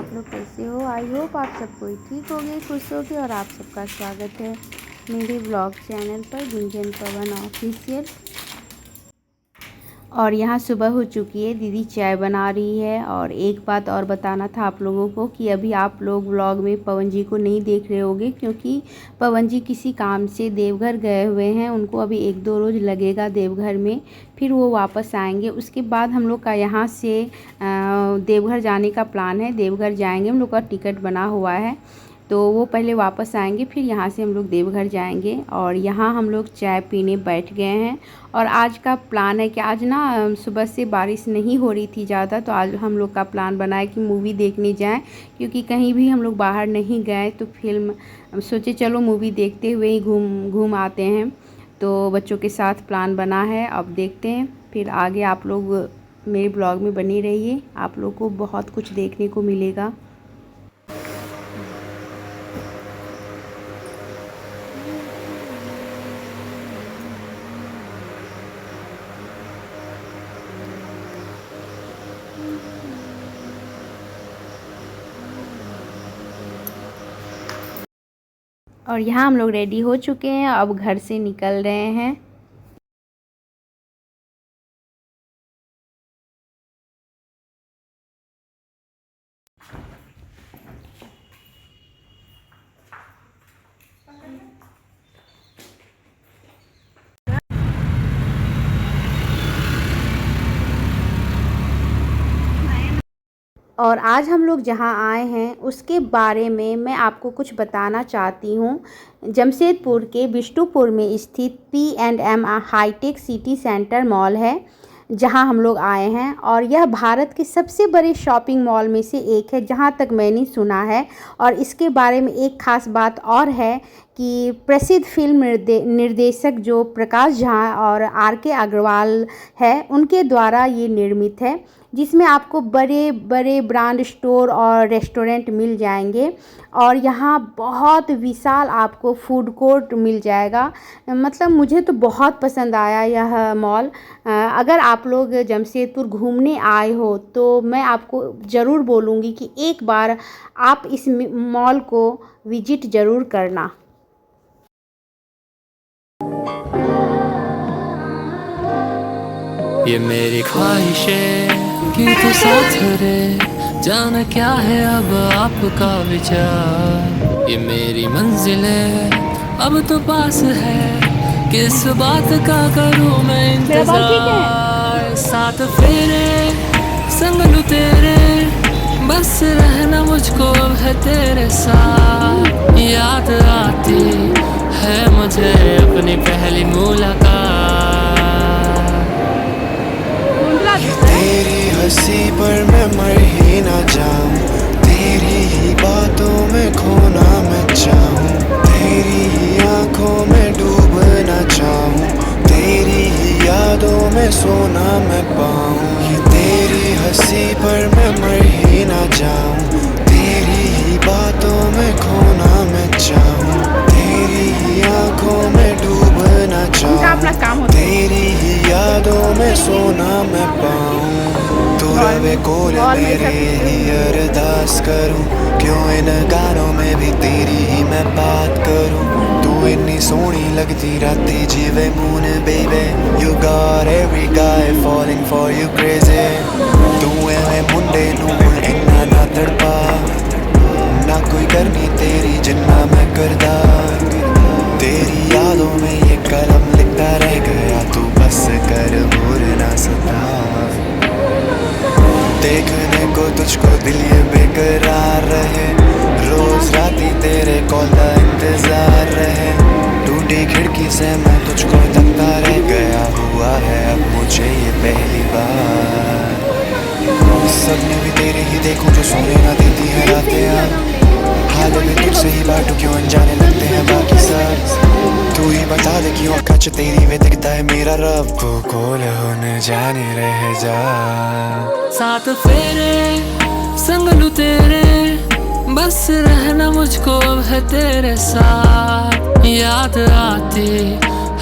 आप लोग कैसे हो। आई होप आप सब कोई ठीक होगे, खुश होगे। और आप सबका स्वागत है मेरे ब्लॉग चैनल पर गुंजन पवन ऑफिशियल। और यहाँ सुबह हो चुकी है, दीदी चाय बना रही है। और एक बात और बताना था आप लोगों को कि अभी आप लोग व्लॉग में पवन जी को नहीं देख रहे होंगे, क्योंकि पवन जी किसी काम से देवघर गए हुए हैं। उनको अभी 1-2 रोज़ लगेगा देवघर में, फिर वो वापस आएंगे। उसके बाद हम लोग का यहाँ से देवघर जाने का प्लान है। देवघर जाएंगे, हम लोग का टिकट बना हुआ है। तो वो पहले वापस आएंगे, फिर यहाँ से हम लोग देवघर जाएंगे। और यहाँ हम लोग चाय पीने बैठ गए हैं। और आज का प्लान है कि आज ना सुबह से बारिश नहीं हो रही थी ज़्यादा, तो आज हम लोग का प्लान बना है कि मूवी देखने जाएं, क्योंकि कहीं भी हम लोग बाहर नहीं गए। तो फिल्म सोचे चलो मूवी देखते हुए ही घूम आते हैं। तो बच्चों के साथ प्लान बना है, अब देखते हैं। फिर आगे आप लोग मेरे ब्लॉग में बने रहिए, आप लोग को बहुत कुछ देखने को मिलेगा। और यहाँ हम लोग रेडी हो चुके हैं, अब घर से निकल रहे हैं। और आज हम लोग जहाँ आए हैं उसके बारे में मैं आपको कुछ बताना चाहती हूँ। जमशेदपुर के बिष्टुपुर में स्थित P&M hi tech city centre mall है, जहां हम लोग आए हैं। और यह भारत के सबसे बड़े शॉपिंग मॉल में से एक है, जहां तक मैंने सुना है। और इसके बारे में एक ख़ास बात और है कि प्रसिद्ध फिल्म निर्देशक जो प्रकाश झा और RK अग्रवाल है, उनके द्वारा ये निर्मित है, जिसमें आपको बड़े बड़े ब्रांड स्टोर और रेस्टोरेंट मिल जाएंगे। और यहाँ बहुत विशाल आपको फूड कोर्ट मिल जाएगा। मतलब मुझे तो बहुत पसंद आया यह मॉल। अगर आप लोग जमशेदपुर घूमने आए हो तो मैं आपको ज़रूर बोलूँगी कि एक बार आप इस मॉल को विजिट ज़रूर करना। ये मेरी ख्वाहिशें कि तो साथ रे, जाना क्या है अब आपका विचार। ये मेरी मंजिलें अब तो पास है, किस बात का करूं मैं इंतजार। साथ फेरे संग लूं तेरे, बस रहना मुझको है तेरे साथ। याद आती है मुझे अपनी पहली मुलाकात। तेरी हंसी पर मैं मर ही ना जाऊं, तेरी ही बातों में खोना मैं चाहूं, तेरी ही आंखों में डूबना चाहूं, तेरी ही यादों में सोना मैं पाऊं। ये तेरी हंसी पर मैं मर ही ना जाऊं, तेरी ही बातों में खोना मैं चाहूं, तेरी ही आंखों में डूबना चाहूं, तेरी ही यादों में सोना मैं पाऊं। तू रवे कोल मेरे ही अरदास करूं, क्यों इन गानों में भी तेरी ही मैं बात करूं। तू इतनी सोहनी लगती राती जिवे मून बेबे, you got every guy falling for you crazy। तू एवें मुंडे नूं इन्ना ना तड़पा, ना कोई करनी तेरी जिन्ना मैं करदा। तेरी यादों में ये कलम लिखता रह गया, तू बस कर और ना सता। देखने को तुझको दिल ये बेकरार रहे, रोज राती तेरे कॉल का इंतजार रहे। टूटी खिड़की से मैं तुझको तकता रह गया, हुआ है अब मुझे ये पहली बार। सपने भी तेरे ही देखूं जो सोने ना देती है रातें, हाल भी तुझसे ही बांटू क्यों अनजाने लगते हैं बाकी सब। तू ही बता दे क्यों कच तेरी में दिखता है मेरा रब, को कोल होने जाने रह जा। साथ फेरे संग लूं तेरे, बस रहना मुझको है तेरे साथ। याद आती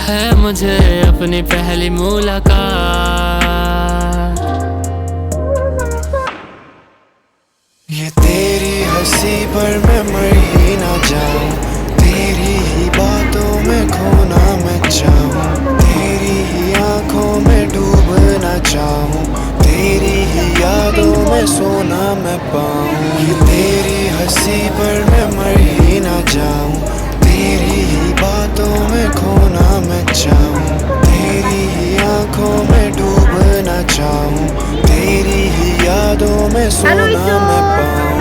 है मुझे अपनी पहली मुलाकात। ये तेरे तेरी ही यादों में सोना मैं पाऊं। ये तेरी हंसी पर मैं मर ही ना जाऊं, तेरी ही बातों में खोना मैं चाहूं, तेरी ही आंखों में डूबना चाहूं, तेरी ही यादों में सोना मैं पाऊं।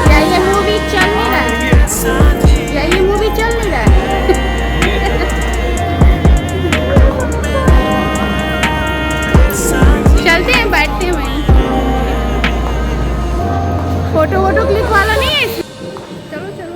क्या ये मूवी चल नहीं रहा है? क्या ये मूवी चल नहीं रहा है? चलते हैं, बैठते हैं वहीं। फोटो वोटो क्लिक वाला नहीं है इसमें? चलो चलो।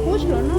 पूछ लो ना।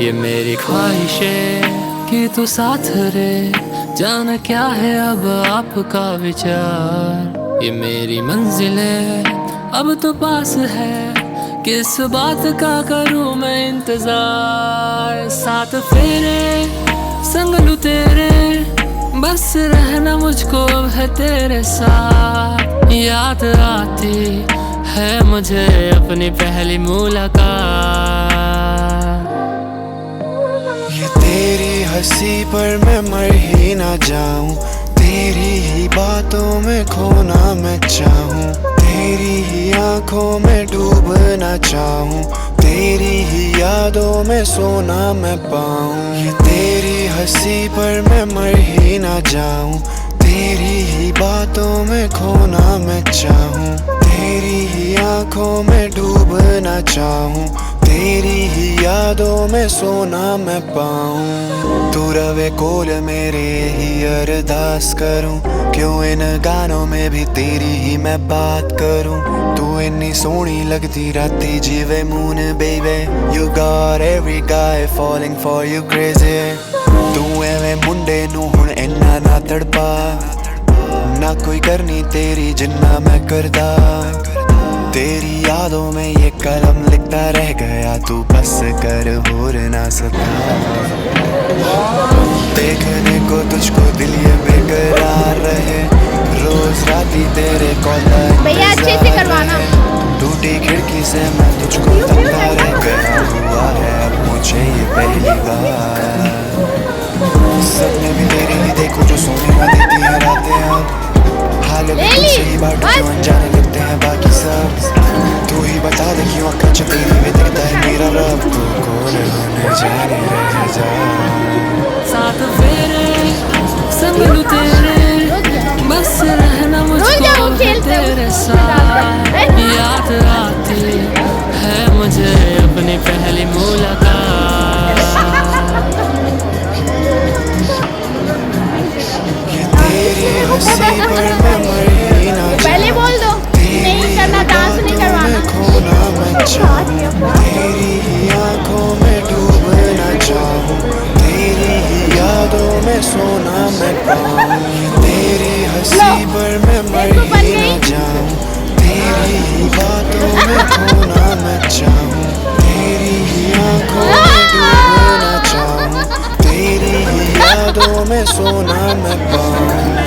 ये मेरी ख्वाहिशें कि तू साथ रहे, जाना क्या है अब आपका विचार। ये मेरी मंजिलें अब तो पास है, किस बात का करूं मैं इंतजार। साथ फेरे संग लूं तेरे, बस रहना मुझको अब है तेरे साथ। याद आती है मुझे अपनी पहली मुलाकात। ये तेरी हंसी पर मैं मर ही ना जाऊं, तेरी ही बातों में खोना मैं चाहूं, आंखों में डूबना चाहूं, तेरी ही यादों में सोना मैं पाऊं। ये तेरी हंसी पर मैं मर ही ना जाऊं, तेरी ही बातों में खोना मैं चाहूं, तेरी ही आंखों में डूबना चाहूं, तेरी ही यादों में सोना मैं पाऊं। तू रवे कोल मेरे ही अरदास करूं, क्यों इन गानों में भी तेरी ही मैं बात करूं। तू इन्नी सोहनी लगती राती जीवे मून बेबे, you got every guy falling for you crazy। तू एवें मुंडे नू हुण इन्ना ना तड़पा, ना कोई करनी तेरी जिन्ना मैं करदा। तेरी यादों में ये कलम लिखता रह गया, तू बस कर होर ना सका। देखने को तुझको दिल ये बेकरार रहे, रोज राती तेरे कॉलर भैया अच्छे से करवाना। टूटी खिड़की से मैं तुझको तकता रह गया, हुआ है अब मुझे ये पहली बार। सपने भी तेरे ही देखो जो सोने ना देती है रातें अब, हाल भी तुझसे ही बाटो जो अनजाने लगते हैं बाकी सब। तू ही बता दे क्यों अक्का तेरी में दिखता है मेरा रब, तू कौन होने जाने रह जा। साथ फेरे संग लूं तेरे, बस रहना मुझको तेरे साथ। याद आती है मुझे अपनी पहली मुलाकात। ये तेरी हंसी पर मैं मर ही ना पहले बोल दो, नहीं करना, डांस नहीं करवाना। खोना मैं चाहूं, तेरी ही आंखों में डूबना चाहूं, तेरी ही यादों में सोना मैं पाऊं। तेरी हंसी पर मैं मर ही ना जाऊं, तेरी ही बातों में खोना मैं चाहूं, तेरी ही आंखों में डूबना चाहूं, तेरी ही यादों में सोना मैं पाऊं।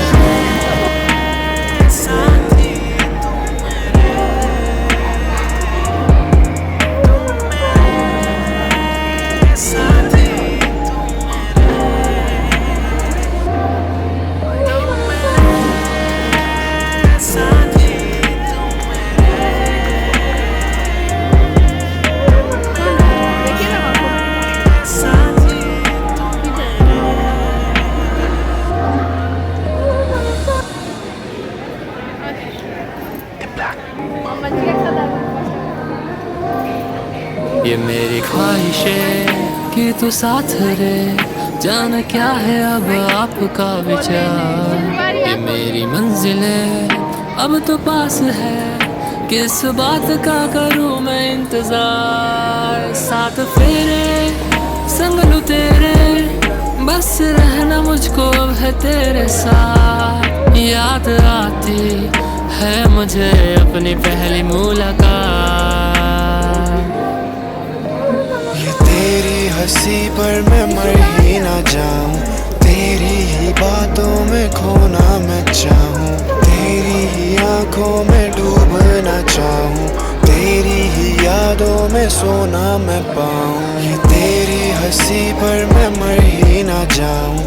ये मेरी ख्वाहिश है कि तू साथ रहे, जान क्या है अब आपका विचार। ये मेरी मंजिल है अब तो पास है, किस बात का करूँ मैं इंतजार। साथ फेरे संग लूं तेरे, बस रहना मुझको अब है तेरे साथ। याद आती है मुझे अपनी पहली मुलाकात। तेरी हंसी पर मैं मर ही ना जाऊं, तेरी ही बातों में खोना मैं चाहूं, तेरी ही आंखों में डूबना चाहूं, तेरी ही यादों में सोना मैं पाऊं। ये तेरी हंसी पर मैं मर ही ना जाऊं,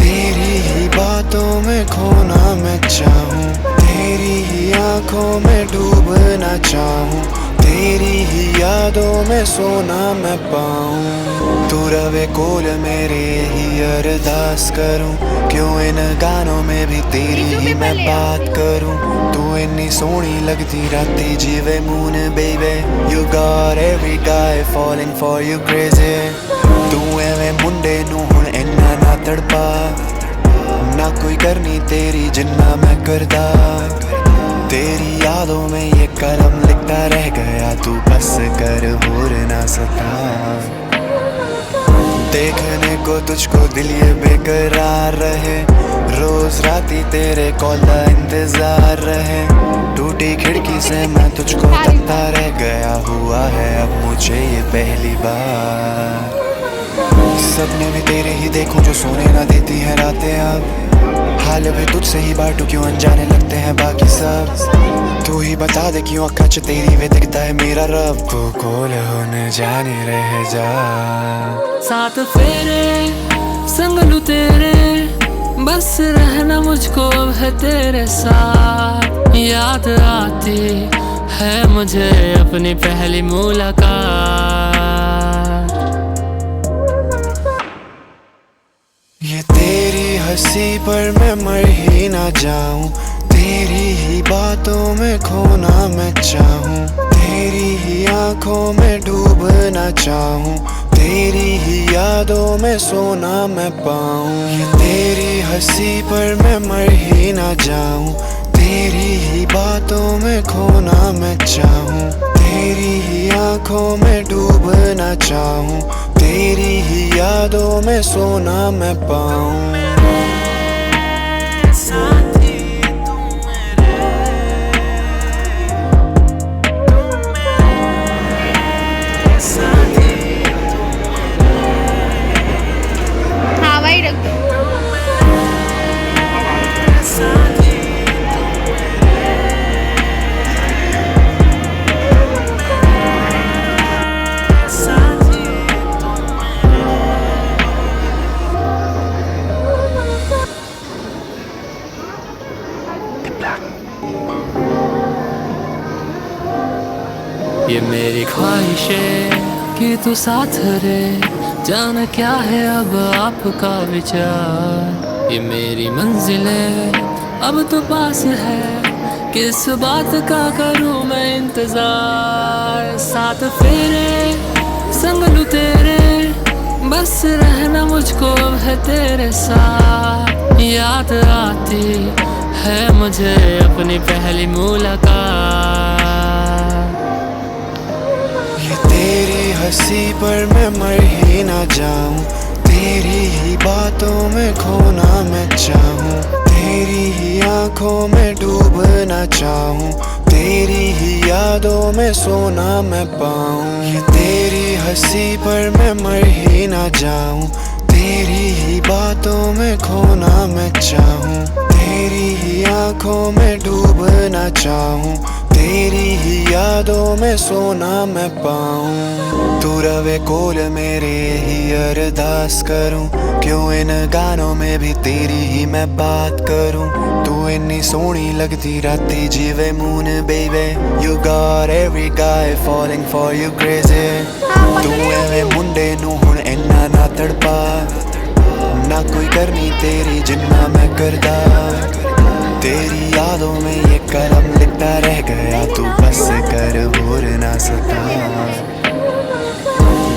तेरी ही बातों में खोना मैं चाहूं, तेरी ही आंखों में डूबना चाहूं, तेरी ही यादों में सोना मैं पाऊं। तू रवे कोल मेरे ही अरदास करूं, क्यों इन गानों में भी तेरी ही मैं बात करूं। तू इन्नी सोहनी लगती राती जीवे मून बेबे, you got every guy falling for you crazy। तू एवें मुंडे नू हुण इन्ना ना तड़पा, ना कोई करनी तेरी जिन्ना मैं करदा। तेरी यादों में ये कलम लिखता रह गया, तू बस कर होर ना सका। देखने को तुझको दिल ये बेकरार रहे, रोज राती तेरे कॉल का इंतजार रहे। टूटी खिड़की से मैं तुझको तकता रह गया, हुआ है अब मुझे ये पहली बार। सपने भी तेरे ही देखूं जो सोने ना देती है रातें अब, हाल भी तुझसे ही बाटू क्यों अनजाने लगते हैं बाकी सब। तू ही बता दे क्यों अक्का तेरी वे दिखता है मेरा रब, तू कोल होने जाने रह जा। साथ फेरे संग लूं तेरे, बस रहना मुझको अब है तेरे साथ। याद आती है मुझे अपनी पहली मुलाकात। ये तेरी हंसी पर मैं मर ही ना जाऊं, तेरी ही बातों में खोना मैं चाहूं, तेरी ही आंखों में डूबना चाहूं, तेरी ही यादों में सोना मैं पाऊं। ये तेरी हंसी पर मैं मर ही ना जाऊं, तेरी ही बातों में खोना मैं चाहूं, तेरी ही आंखों में डूबना चाहूं, तेरी ही यादों में सोना मैं पाऊं। हाँ वही रख दो। ये मेरी ख्वाहिश है कि तू साथ रहे, जान क्या है अब आपका विचार। ये मेरी मंजिल है अब तो पास है, किस बात का करूँ मैं इंतजार। साथ फेरे संग लूं तेरे, बस रहना मुझको अब है तेरे साथ। याद आती है मुझे अपनी पहली मुलाकात। ये तेरी हंसी पर मैं मर ही ना जाऊं, तेरी ही बातों में खोना मैं चाहूं, तेरी ही आंखों में डूबना चाहूं, तेरी ही यादों में सोना मैं पाऊं। ये तेरी हंसी पर मैं मर ही ना जाऊं, तेरी ही बातों में खोना मैं चाहूं, तेरी ही आंखों में डूबना चाहूं, तेरी ही यादों में सोना मैं पाऊं। तू रवे कोल मेरे ही अरदास करूं, क्यों इन गानों में भी तेरी ही मैं बात करूं। तू इन्नी सोहनी लगती राती जीवे मून बेबे, you got every guy falling for you crazy। तू एवें मुंडे नू हुण इन्ना ना तड़पा, ना कोई करनी तेरी जिन्ना मैं करदा। तेरी यादों में ये कलम लिखता रह गया, तू बस कर और ना सता।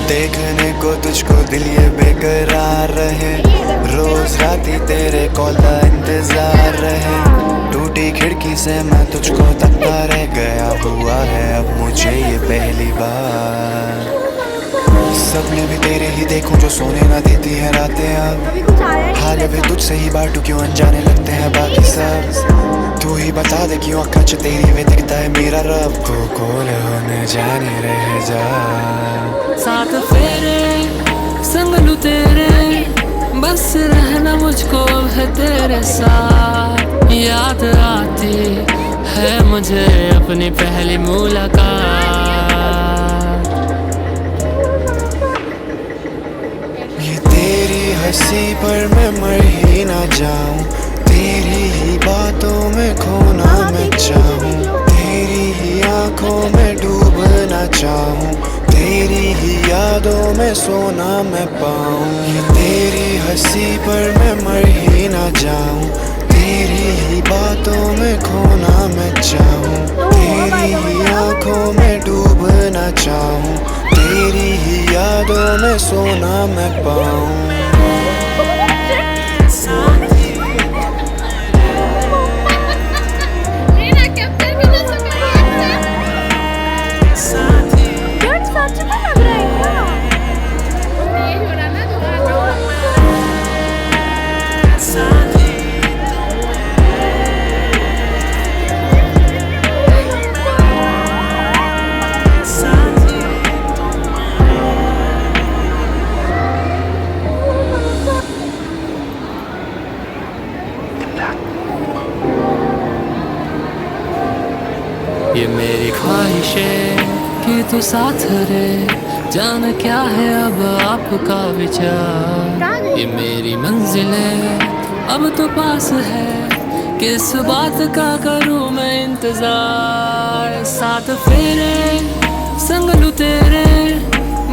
देखने को तुझको दिल ये बेकरार रहे, रोज राती तेरे कॉल का इंतजार रहे। टूटी खिड़की से मैं तुझको तकता रह गया, हुआ है अब मुझे ये पहली बार। सपने भी तेरे ही देखूं जो सोने ना देती है रातें अब, हाल भी तुझसे ही बांटू क्यों अनजाने लगते हैं बाकी सब। तू ही बता दे क्यों अक्का च तेरी वे दिखता है मेरा रब, तू कोल होने जाने रह जा। साथ फेरे संग लूं तेरे, बस रहना मुझको अब है तेरे साथ। याद आती है मुझे अपनी पहली मुलाकात। ये तेरी हंसी पर मैं मर ही ना जाऊं, तेरी ही बातों में खोना मैं चाहूं, तेरी ही आंखों में डूबना चाहूं, तेरी ही यादों में सोना मैं पाऊं। ये तेरी हंसी पर मैं मर ही ना जाऊं, तेरी ही बातों में खोना मैं चाहूं, तेरी ही आंखों में डूबना चाहूं, तेरी ही यादों में सोना मैं पाऊं। ये मेरी ख्वाहिश है कि तू साथ रहे, जान क्या है अब आपका विचार। ये मेरी मंजिल है अब तो पास है, किस बात का करूँ मैं इंतजार। साथ फेरे संग लूं तेरे,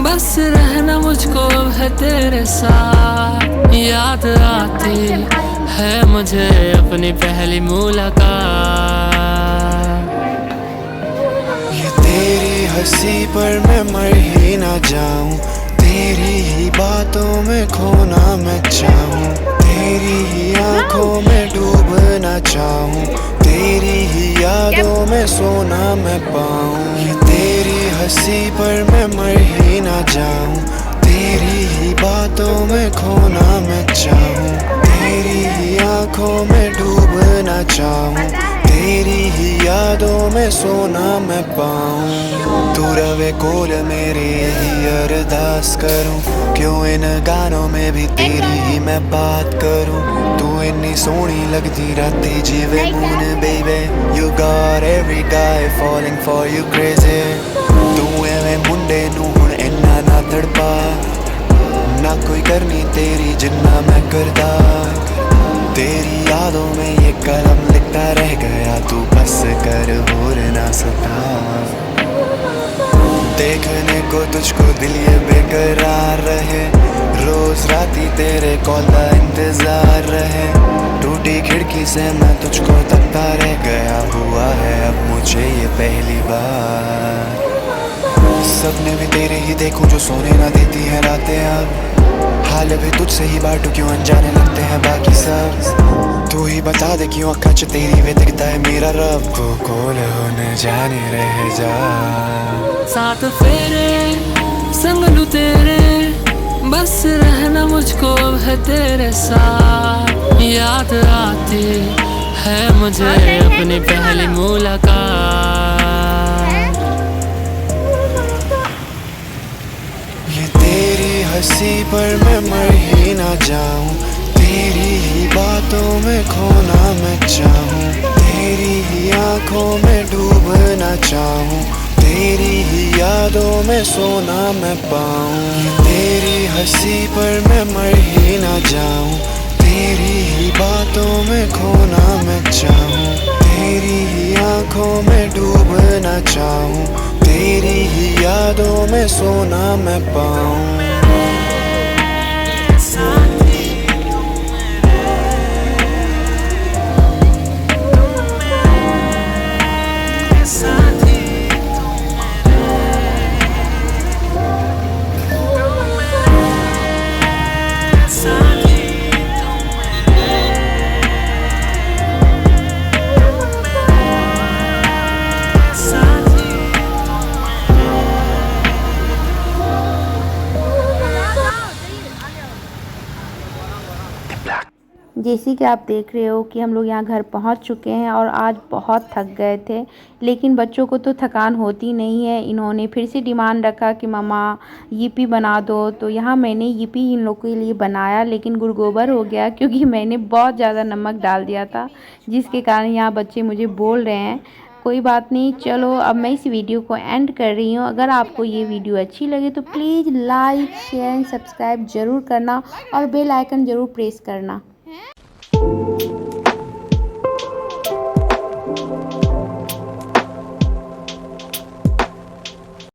बस रहना मुझको है तेरे साथ। याद आती है मुझे अपनी पहली मुलाकात। ये तेरी हंसी पर मैं मर ही ना जाऊं, तेरी ही बातों में खोना मैं चाहूं, तेरी ही आंखों में डूबना चाहूं, तेरी ही यादों में सोना मैं पाऊं। ये तेरी हंसी पर मैं मर ही ना जाऊं, तेरी ही बातों में खोना मैं चाहूं, तेरी ही आंखों में डूबना चाहूं, तेरी ही यादों में सोना मैं पाऊं। तू रवे कोल मेरे ही अरदास करूं, क्यों इन गानों में भी तेरी ही मैं बात करूं। तू इन्नी सोहनी लगदी राती जिवे moon baby, you got every guy falling for you crazy। तू एवें मुंडे नू हुण इन्ना ना तड़पा, ना कोई करनी तेरी जिन्ना मैं करदा। तेरी यादों में ये कलम लिखता रह गया, तू बस कर और ना सता। देखने को तुझको दिल ये बेकरार रहे, रोज राती तेरे कॉल का इंतजार रहे। टूटी खिड़की से मैं तुझको तकता रह गया, हुआ है अब मुझे ये पहली बार। सपने भी तेरे ही देखूं जो सोने ना देती है रातें अब, हाल भी तुझसे ही बांटू क्यों अनजाने लगते हैं बाकी सब। तू ही बता दे क्यों अक्का च तेरी वे दिखता है मेरा रब, को कोल होने जाने रह जा। साथ फेरे संग लूं तेरे, बस रहना मुझको है तेरे साथ। याद आती है मुझे अपनी पहली मुलाकात। ये तेरी हंसी पर मैं मर ही ना जाऊं, तेरी ही बातों में खोना मैं चाहूं, तेरी ही आंखों में डूबना चाहूं, तेरी ही यादों में सोना मैं पाऊं। ये तेरी हंसी पर मैं मर ही ना जाऊं, तेरी ही बातों में खोना मैं चाहूं, तेरी ही आंखों में डूबना चाहूं, तेरी ही यादों में सोना मैं पाऊं। जैसे कि आप देख रहे हो कि हम लोग यहाँ घर पहुँच चुके हैं और आज बहुत थक गए थे, लेकिन बच्चों को तो थकान होती नहीं है। इन्होंने फिर से डिमांड रखा कि मम्मा यिप्पी बना दो, तो यहाँ मैंने यिप्पी इन लोग के लिए बनाया, लेकिन गुड़गोबर हो गया क्योंकि मैंने बहुत ज़्यादा नमक डाल दिया था, जिसके कारण यहाँ बच्चे मुझे बोल रहे हैं। कोई बात नहीं, चलो अब मैं इस वीडियो को एंड कर रही हूँ। अगर आपको ये वीडियो अच्छी लगे तो please like share and subscribe ज़रूर करना और बेल आइकन ज़रूर प्रेस करना।